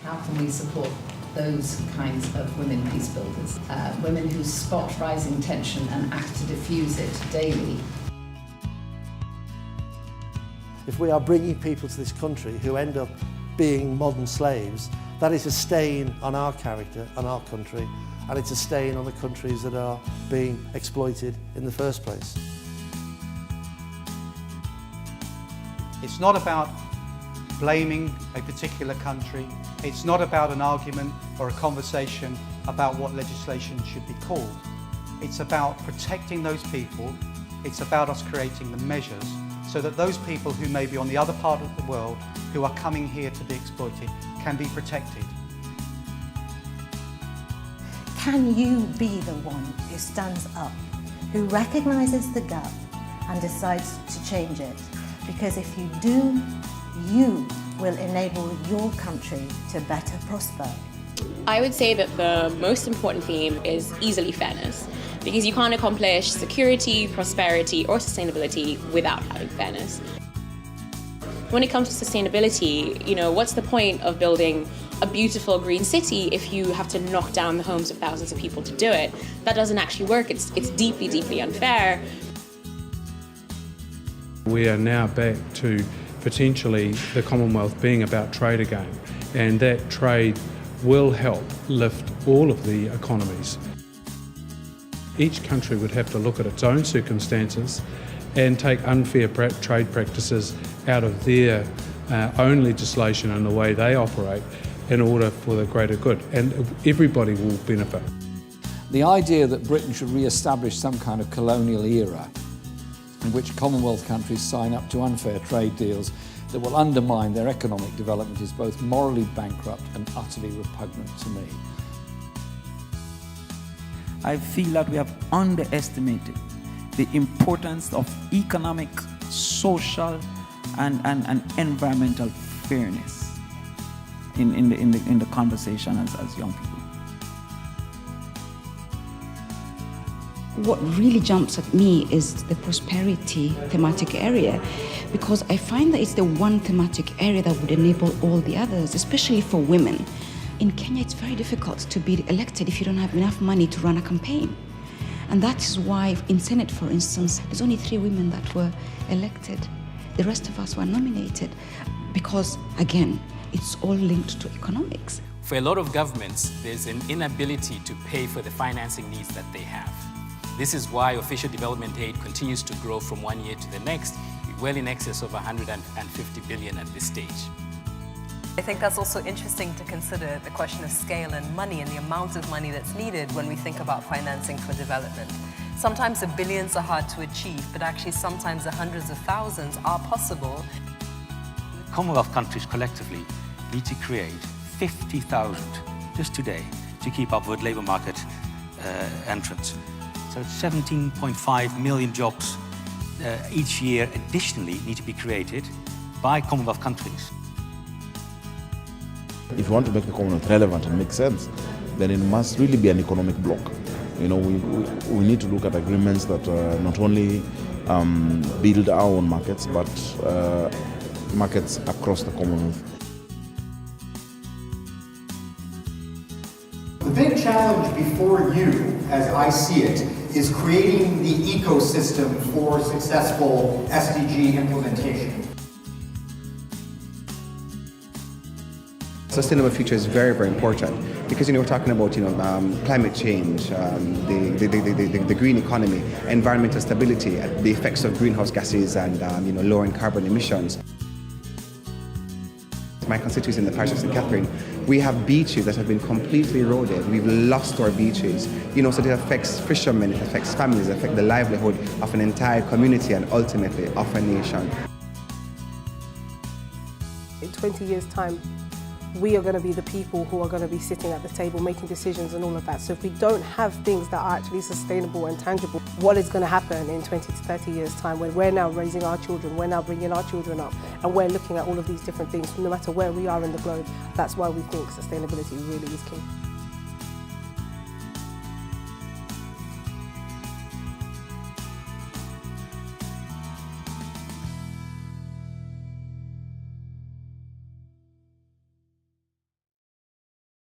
How can we support those kinds of women peace builders? Women who spot rising tension and act to diffuse it daily. If we are bringing people to this country who end up being modern slaves, that is a stain on our character, on our country, and it's a stain on the countries that are being exploited in the first place. It's not about blaming a particular country. It's not about an argument or a conversation about what legislation should be called. It's about protecting those people. It's about us creating the measures so that those people who may be on the other part of the world, who are coming here to be exploited, can be protected. Can you be the one who stands up, who recognises the gap and decides to change it? Because if you do, you will enable your country to better prosper. I would say that the most important theme is easily fairness, because you can't accomplish security, prosperity, or sustainability without having fairness. When it comes to sustainability, what's the point of building a beautiful green city if you have to knock down the homes of thousands of people to do it? That doesn't actually work. It's deeply, deeply unfair. We are now back to potentially the Commonwealth being about trade again, and that trade will help lift all of the economies. Each country would have to look at its own circumstances and take unfair trade practices out of their own legislation and the way they operate in order for the greater good, and everybody will benefit. The idea that Britain should re-establish some kind of colonial era in which Commonwealth countries sign up to unfair trade deals that will undermine their economic development is both morally bankrupt and utterly repugnant to me. I feel that we have underestimated the importance of economic, social, and environmental fairness in the conversation as young people. What really jumps at me is the prosperity thematic area, because I find that it's the one thematic area that would enable all the others, especially for women. In Kenya, it's very difficult to be elected if you don't have enough money to run a campaign. And that is why in Senate, for instance, there's only 3 women that were elected. The rest of us were nominated because, again, it's all linked to economics. For a lot of governments, there's an inability to pay for the financing needs that they have. This is why official development aid continues to grow from one year to the next, well in excess of 150 billion at this stage. I think that's also interesting to consider the question of scale and money and the amount of money that's needed when we think about financing for development. Sometimes the billions are hard to achieve, but actually sometimes the hundreds of thousands are possible. Commonwealth countries collectively need to create 50,000 just today to keep up with labour market entrance. So 17.5 million jobs each year additionally need to be created by Commonwealth countries. If you want to make the Commonwealth relevant and make sense, then it must really be an economic bloc. We need to look at agreements that not only build our own markets, but markets across the Commonwealth. The big challenge before you, as I see it, is creating the ecosystem for successful SDG implementation. Sustainable future is very, very important because we're talking about climate change, the green economy, environmental stability, the effects of greenhouse gases, and lowering carbon emissions. My constituency in the parish of St. Catherine, we have beaches that have been completely eroded. We've lost our beaches. So it affects fishermen, it affects families, it affects the livelihood of an entire community and ultimately of a nation. In 20 years' time, we are going to be the people who are going to be sitting at the table making decisions and all of that. So if we don't have things that are actually sustainable and tangible, what is going to happen in 20 to 30 years' time when we're now raising our children, we're now bringing our children up, and we're looking at all of these different things, no matter where we are in the globe? That's why we think sustainability really is key.